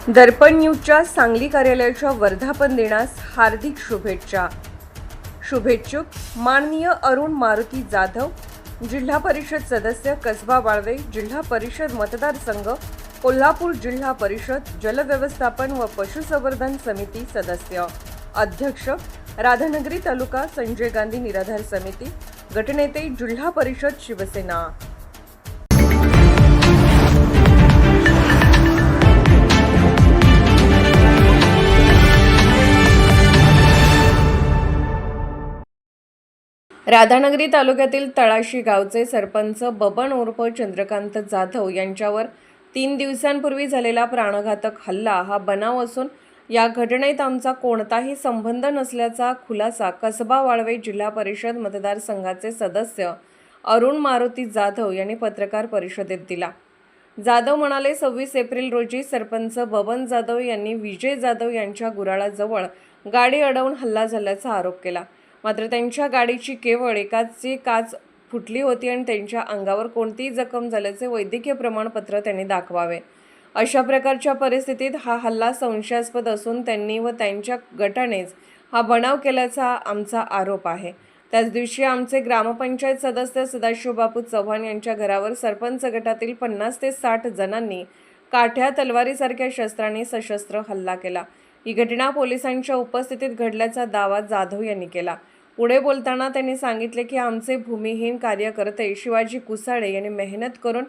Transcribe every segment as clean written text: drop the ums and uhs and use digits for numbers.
दर्पण न्यूजच्या सांगली कार्यालयाच्या वर्धापन दिनास हार्दिक शुभेच्छा. शुभेच्छुक माननीय अरुण मारुती जाधव, जिल्हा परिषद सदस्य कसबा वाळवे, जिल्हा परिषद मतदारसंघ कोल्हापूर, जिल्हा परिषद जलव्यवस्थापन व पशुसंवर्धन समिती सदस्य, अध्यक्ष राधानगरी तालुका संजय गांधी निराधार समिती, गटनेते जिल्हा परिषद शिवसेना. राधानगरी तालुक्यातील तळाशी गावचे सरपंच बबन उर्फ चंद्रकांत जाधव यांच्यावर 3 दिवसांपूर्वी झालेला प्राणघातक हल्ला हा बनाव असून या घटनेत आमचा कोणताही संबंध नसल्याचा खुलासा कसबा वाळवे जिल्हा परिषद मतदारसंघाचे सदस्य अरुण मारुती जाधव यांनी पत्रकार परिषदेत दिला. जाधव म्हणाले, 26 एप्रिल रोजी सरपंच बबन जाधव यांनी विजय जाधव यांच्या गुराळाजवळ गाडी अडवून हल्ला झाल्याचा आरोप केला. मात्र त्यांच्या गाडीची केवळ एकाची काच फुटली होती आणि त्यांच्या अंगावर कोणतीही जखम झाल्याचे वैद्यकीय प्रमाणपत्र त्यांनी दाखवावे. अशा प्रकारच्या परिस्थितीत हा हल्ला संशयास्पद असून त्यांनी व त्यांच्या गटानेच हा बनाव केल्याचा आमचा आरोप आहे. त्याच दिवशी आमचे ग्रामपंचायत सदस्य सदाशिवबापू चव्हाण यांच्या घरावर सरपंच गटातील 50 ते 60 जणांनी काठ्या, तलवारीसारख्या शस्त्रांनी सशस्त्र हल्ला केला. ही घटना पोलिसांच्या उपस्थितीत घडल्याचा दावा जाधव यांनी केला. पुढे बोलताना त्यांनी सांगितले की आमचे भूमिहीन कार्यकर्ते शिवाजी कुसाळे यांनी मेहनत करून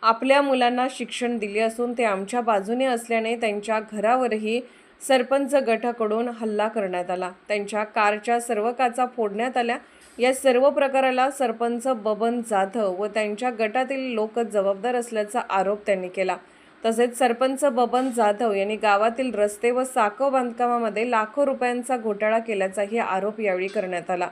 आपल्या मुलांना शिक्षण दिले असून ते आमच्या बाजूने असल्याने त्यांच्या घरावरही सरपंच गटाकडून हल्ला करण्यात आला. त्यांच्या कारच्या सर्व काचा फोडण्यात आल्या. या सर्व प्रकाराला सरपंच बबन जाधव व त्यांच्या गटातील लोक जबाबदार असल्याचा आरोप त्यांनी केला. तसेच सरपंच बबन जाधव यांनी गावातील रस्ते व साखव बांधकामामध्ये लाखो रुपयांचा घोटाळा केल्याचाही आरोप यावेळी करण्यात आला.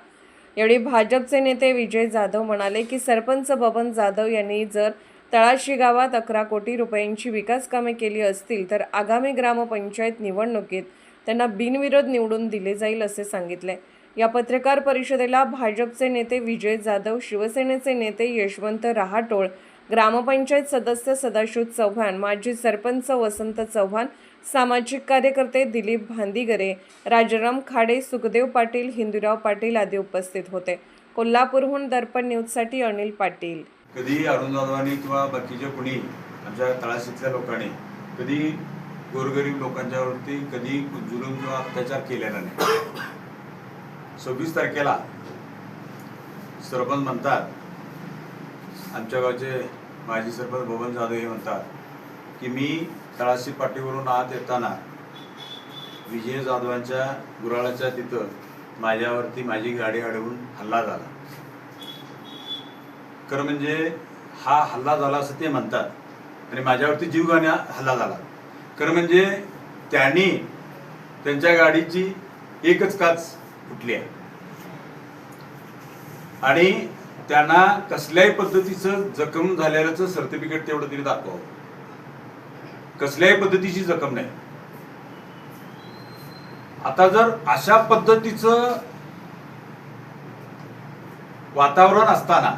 यावेळी भाजपचे नेते विजय जाधव म्हणाले की सरपंच बबन जाधव यांनी जर तळाशी गावात 11 कोटी रुपयांची विकास कामे केली असतील तर आगामी ग्रामपंचायत निवडणुकीत त्यांना बिनविरोध निवडून दिले जाईल असे सांगितले. या पत्रकार परिषदेला भाजपचे नेते विजय जाधव, शिवसेनेचे नेते यशवंत रहाटोळ, ग्रामपंचायत सदस्य सदाशिव चव्हाण, माजी सरपंच वसंत चव्हाण, सामाजिक कार्यकर्ते दिलीप भांदिगरे, राजाराम खाडे, सुखदेव पाटील, हिंदूराव पाटील आदी उपस्थित होते. कोल्हापूरहून दर्पण न्यूजसाठी अनिल पाटील. कधी अरुण जाधवांनी किंवा बाकीच्या कुणी आमच्या तळाशीतल्या लोकांनी कधी गोरगरीब लोकांच्यावरती कधी जुलूम किंवा अत्याचार केलेला नाही. 26 तारखेला सरपंच म्हणतात, आमच्या गावचे माजी सरपंच बबन जाधव हे म्हणतात की मी तळाशी पाटीवरून आत येताना विजय जाधवांच्या गुराळाच्या तिथं माझ्यावरती माझी गाडी अडवून हल्ला झाला. खरं म्हणजे हा हल्ला झाला असं ते म्हणतात आणि माझ्यावरती जीवघेणा हल्ला झाला. खरं म्हणजे त्यांनी त्यांच्या गाडीची एकच काच फुटली आहे आणि त्यांना कसल्याही पद्धतीचं जखम झालेल्याचं सर्टिफिकेट तेवढं तरी दाखवावं. कसल्याही पद्धतीची जखम नाही. आता जर अशा पद्धतीचं वातावरण असताना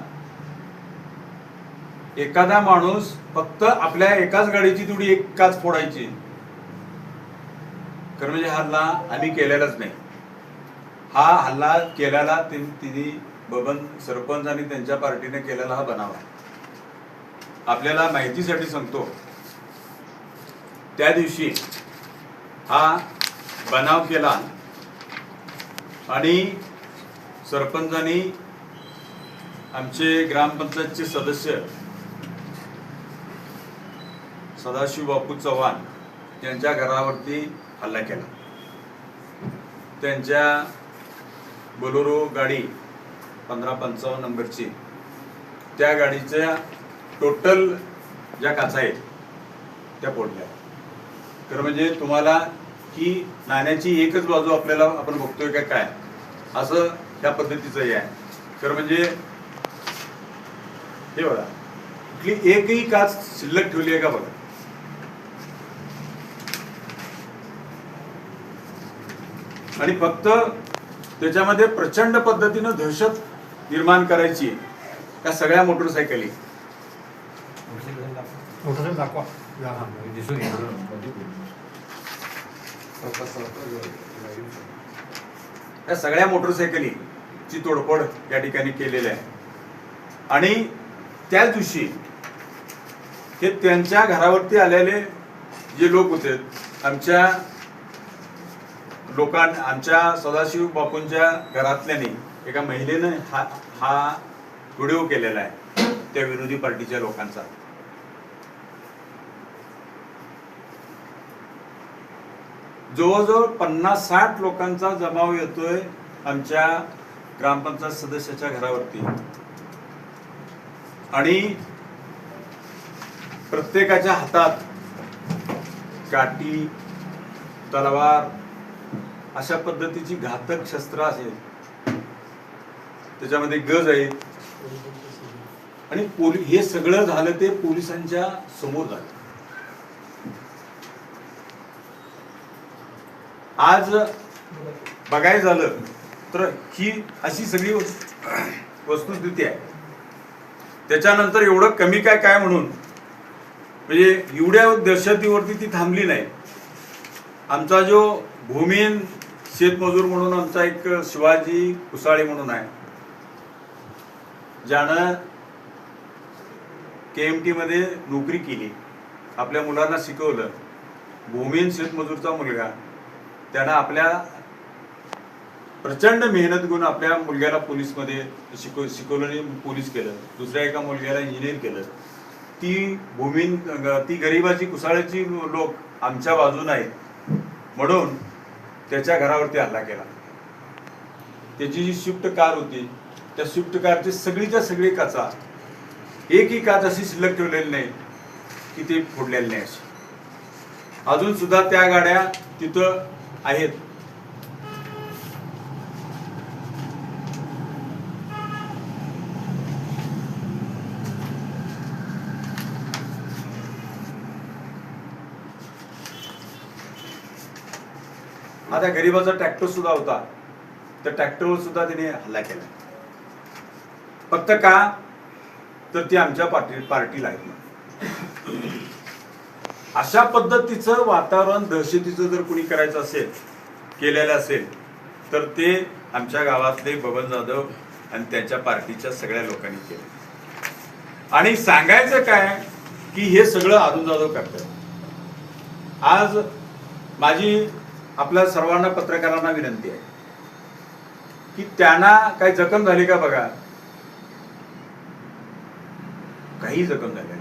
एखादा माणूस फक्त आपल्या एकाच गाडीची तेवढी एक काच फोडायची, खरं म्हणजे हल्ला आम्ही केलेलाच नाही. हा हल्ला केलेला तिने बबन सरपंच आणि त्यांच्या पार्टीने केलेला हा बनाव आहे. आपल्याला माहितीसाठी सांगतो, त्या दिवशी हा बनाव केला आणि सरपंचांनी आमचे ग्रामपंचायतचे सदस्य सदाशिवबापू चव्हाण यांच्या घरावरती हल्ला केला. त्यांच्या बोलेरो गाडी 1555 नंबरची, त्या गाडीच्या टोटल ज्या काचा आहेत त्या फोडल्या. तर म्हणजे तुम्हाला की नाण्याची एकच बाजू आपल्याला आपण बघतोय का काय असं ह्या पद्धतीचं हे आहे. तर म्हणजे हे बघा, कुठली एकही काच शिल्लक ठेवली आहे का बघा. आणि फक्त त्याच्यामध्ये प्रचंड पद्धतीनं दहशत निर्माण करायची. त्या सगळ्या मोटरसायकली दाखवा दिसून येतो. या सगळ्या मोटरसायकलीची तोडफोड या ठिकाणी केलेली आहे. आणि त्याच दिवशी हे त्यांच्या घरावरती आलेले जे लोक होते, आमच्या आमच्या सदाशिव बापूंच्या घरातल्याने एका महिलेनं हा व्हिडिओ केलेला आहे त्या विरोधी पार्टीच्या लोकांचा. जवळजवळ 50-60 लोकांचा जमाव येतोय आमच्या ग्रामपंचायत सदस्याच्या घरावरती. आणि प्रत्येकाच्या हातात काठी, तलवार अशा पद्धतीची घातक शस्त्र असेल, त्याच्यामध्ये गज आहेत. आणि हे सगळं झालं ते पोलिसांच्या समोर झालं. आज बघायचं झालं तर ही अशी सगळी वस्तुस्थिती आहे. त्याच्यानंतर एवढं कमी काय म्हणून म्हणजे एवढ्या दहशतीवरती ती थांबली नाही. आमचा जो भूमिहीन शेतमजूर म्हणून आमचा एक शिवाजी कुसाळे म्हणून आहे, ज्यानं KMT मध्ये नोकरी केली, आपल्या मुलांना शिकवलं. भूमिहीन शेतमजूरचा मुलगा, त्यानं आपल्या प्रचंड मेहनत घेऊन आपल्या मुलग्याला पोलीसमध्ये शिकवलं आणि पोलीस केलं. दुसऱ्या एका मुलग्याला इंजिनियर केलं. ती गरिबाची कुसाळ्याची लोक आमच्या बाजूने आहेत म्हणून त्याच्या घरावरती हल्ला केला. त्याची जी स्विफ्ट कार होती, त्या स्विफ्ट कारची सगळीच्या सगळी काचा, एकही काच अशी शिल्लक ठेवलेली नाही की ते फोडलेली नाही. अशी अजून सुद्धा त्या गाड्या तिथं आहेत. आता गरीबाचा ट्रॅक्टर सुद्धा होता, त्या ट्रॅक्टरवर सुद्धा त्याने हल्ला केला. फक्त का तर ती आमच्या पार्टीला आहेत. अशा पद्धतीचं वातावरण दहशतीचं जर कुणी करायचं असेल, केलेलं असेल, तर ते आमच्या गावातले बबन जाधव आणि त्यांच्या पार्टीच्या सगळ्या लोकांनी केले. आणि सांगायचं काय की हे सगळं अरुण जाधव करतात. आज माझी आपल्या सर्वांना पत्रकारांना विनंती आहे की त्यांना काही जखम झाली का बघा. काही जखम झाली,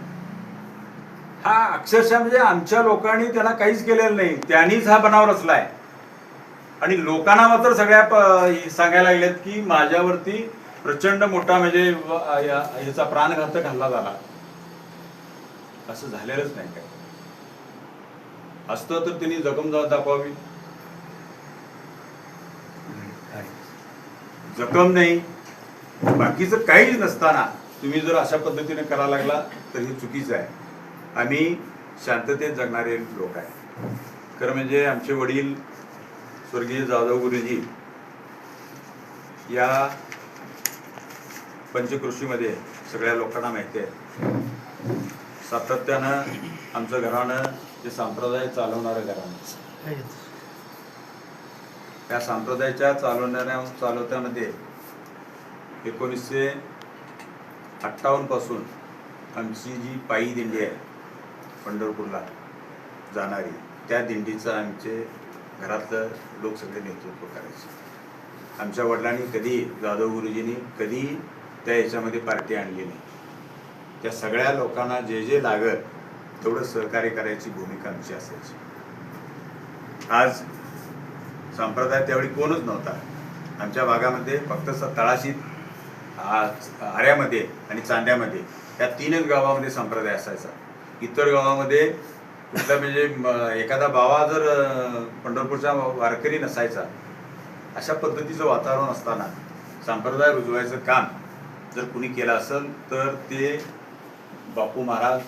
हा अक्षरशः म्हणजे आमच्या लोकांनी त्याला काहीच केलेलं नाही. त्यांनीच हा बनाव रचलाय. आणि लोकांना मात्र सगळ्या सांगायला लागलेत की माझ्यावरती प्रचंड मोठा म्हणजे याचा प्राणघातक हल्ला झाला. असं झालेलंच नाही. काय असतं तर त्यांनी जखम दाखवावी. जखम नाही, बाकीचं काहीच नसताना तुम्ही जर अशा पद्धतीने करायला लागला तर हे चुकीचं आहे. आम्ही शांततेत जगणारे लोक आहे. खरं म्हणजे आमचे वडील स्वर्गीय जाधव गुरुजी या पंचकृषीमध्ये सगळ्या लोकांना माहिती आहे. सातत्यानं आमचं घराणं जे संप्रदाय चालवणारं घराणं, त्या संप्रदायाच्या चालवत्यामध्ये 1958 पासून आमची जी पायी दिंडी आहे पंढरपूरला जाणारी, त्या दिंडीचं आमचे घरातलं लोक सगळे नेतृत्व करायचे. आमच्या वडिलांनी कधी, जाधव गुरुजींनी कधी त्या याच्यामध्ये पार्टी आणली नाही. त्या सगळ्या लोकांना जे जे लागत तेवढं सहकार्य करायची भूमिका आमची असायची. आज संप्रदाय त्यावेळी कोणच नव्हता. आमच्या भागामध्ये फक्त तळाशीत, आऱ्यामध्ये आणि चांड्यामध्ये या 3च गावामध्ये संप्रदाय असायचा. इतर गावामध्ये कुठला म्हणजे एखादा बाबा जर पंढरपूरचा वारकरी नसायचा. अशा पद्धतीचं वातावरण असताना संप्रदाय रुजवायचं काम जर कुणी केलं असेल तर ते बापू महाराज,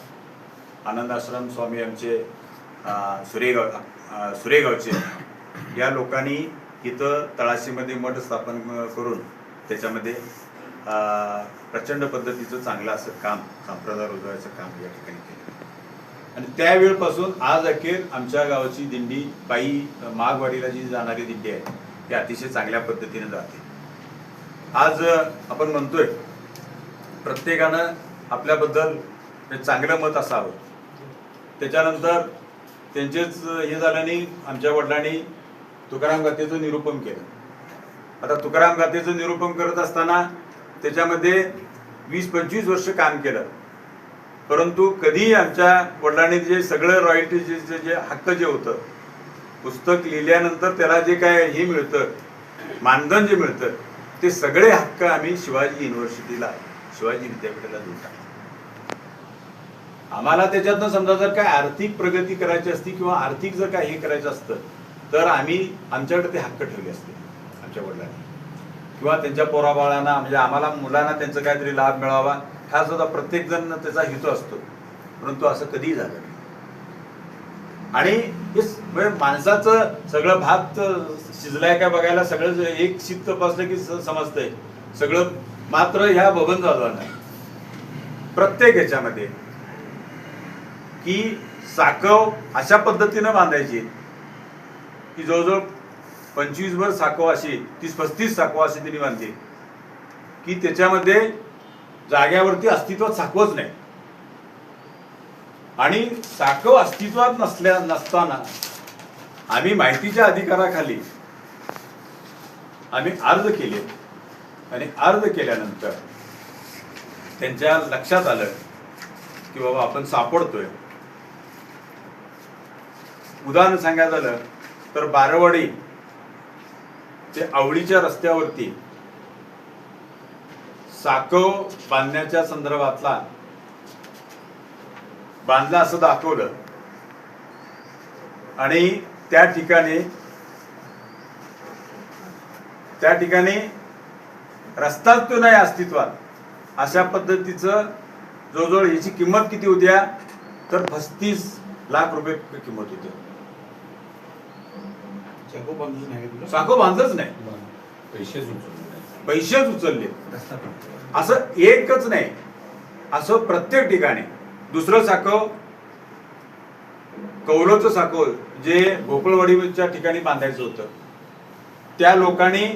आनंद आश्रम स्वामी आमचे सुरेगावचे या लोकांनी इथं तळाशीमध्ये मठ स्थापन करून त्याच्यामध्ये प्रचंड पद्धतीचं चांगलं असं काम, संप्रदाय रुजवायचं काम या ठिकाणी केलं. आणि त्यावेळपासून आज अखेर आमच्या गावाची दिंडी पायी माघवारीला जी जाणारी दिंडी आहे ती अतिशय चांगल्या पद्धतीने जाते. आज आपण म्हणतोय प्रत्येकानं आपल्याबद्दल चांगलं मत असावं. त्याच्यानंतर त्यांचेच हे झाल्याने आमच्या वडिलांनी तुकाराम गाथेचं निरूपण केलं. आता तुकाराम गाथेचं निरूपण करत असताना त्याच्यामध्ये 20-25 वर्ष काम केलं, परंतु कधी आमच्या वडिलांनी जे सगळं रॉयल्टीचे जे हक्क जे होतं, पुस्तक लिहिल्यानंतर त्याला जे काय हे मिळतं, मानधन जे मिळतं, ते सगळे हक्क आम्ही शिवाजी युनिव्हर्सिटीला, शिवाजी विद्यापीठाला देऊ. आम्हाला त्याच्यातनं समजा जर काय आर्थिक प्रगती करायची असती किंवा आर्थिक जर काय हे करायचं असतं तर आम्ही आमच्याकडे ते हक्क ठेवले असते आमच्या वडिलांनी, किंवा त्यांच्या पोराबाळांना म्हणजे आम्हाला मुलांना त्यांचा काहीतरी लाभ मिळावा हा सुद्धा प्रत्येक जण त्याचा हेतू असतो, परंतु असं कधीही झालं नाही. आणि हे माणसाचं सगळं भात शिजलाय का बघायला सगळं एक शीत तपासलं की समजतंय सगळं. मात्र ह्या बबन जाधवांना प्रत्येक ह्याच्यामध्ये की साकव अशा पद्धतीनं बांधायची की जवळजवळ 25 भर साकव अशी 30-35 साकव अशी त्यांनी बांधली की त्याच्यामध्ये जाग्यावरती अस्तित्वात साकवच नाही. आणि साकव अस्तित्वात नसताना आम्ही माहितीच्या अधिकाराखाली आम्ही अर्ज केले आणि अर्ज केल्यानंतर त्यांच्या लक्षात आलं की बाबा आपण सापडतोय. उदाहरण सांगायचं झालं तर बारवाडी ते आवळीच्या रस्त्यावरती साकव बांधण्याच्या संदर्भातला बांधला असं दाखवलं आणि त्या ठिकाणी रस्ताच तो नाही अस्तित्वात अशा पद्धतीचं जवळजवळ याची किंमत किती होत्या तर 35 लाख रुपये किंमत होती. साखो बांधलंच नाही, पैसेच उचलले. असं एकच नाही, असं प्रत्येक ठिकाणी. दुसरं साखव कौलचं साखव जे भोपळवाडीच्या ठिकाणी बांधायचं होतं त्या लोकांनी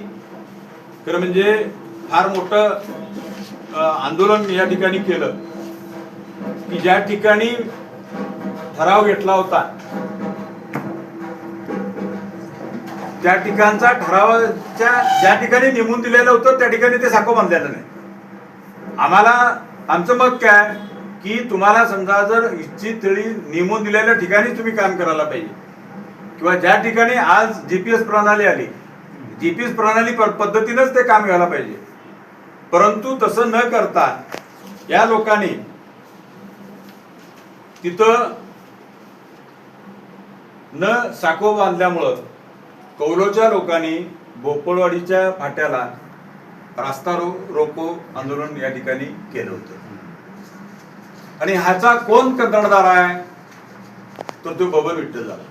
खरं म्हणजे फार मोठं आंदोलन या ठिकाणी केलं की ज्या ठिकाणी ठराव घेतला होता त्या ठिकाणचा ठरावाच्या ज्या ठिकाणी नेमून दिलेलं होतं त्या ठिकाणी ते साखव बांधलेलं नाही. आम्हाला आमचं मत काय की तुम्हाला समजा जर इच्छित तळी नेमून दिलेल्या ठिकाणी तुम्ही काम करायला पाहिजे, किंवा ज्या ठिकाणी आज GPS प्रणाली आली GPS प्रणाली पद्धतीनंच ते काम घ्यायला पाहिजे. परंतु तसं न करता या लोकांनी तिथं न साखव बांधल्यामुळं कौलोच्या लोकांनी भोपळवाडीच्या फाट्याला रास्ता रोको आंदोलन या ठिकाणी केलं होतं. आणि ह्याचा कोण कंत्राटदार आहे तर तो बबन विठ्ठल झाला.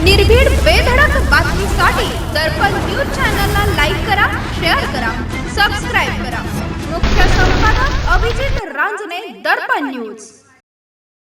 निर्भीड बेधडक बातमीसाठी दर्पण न्यूज चॅनलला लाईक करा, शेअर करा, सबस्क्राईब करा. मुख्य संपादक अभिजित रांजणे, दर्पण न्यूज.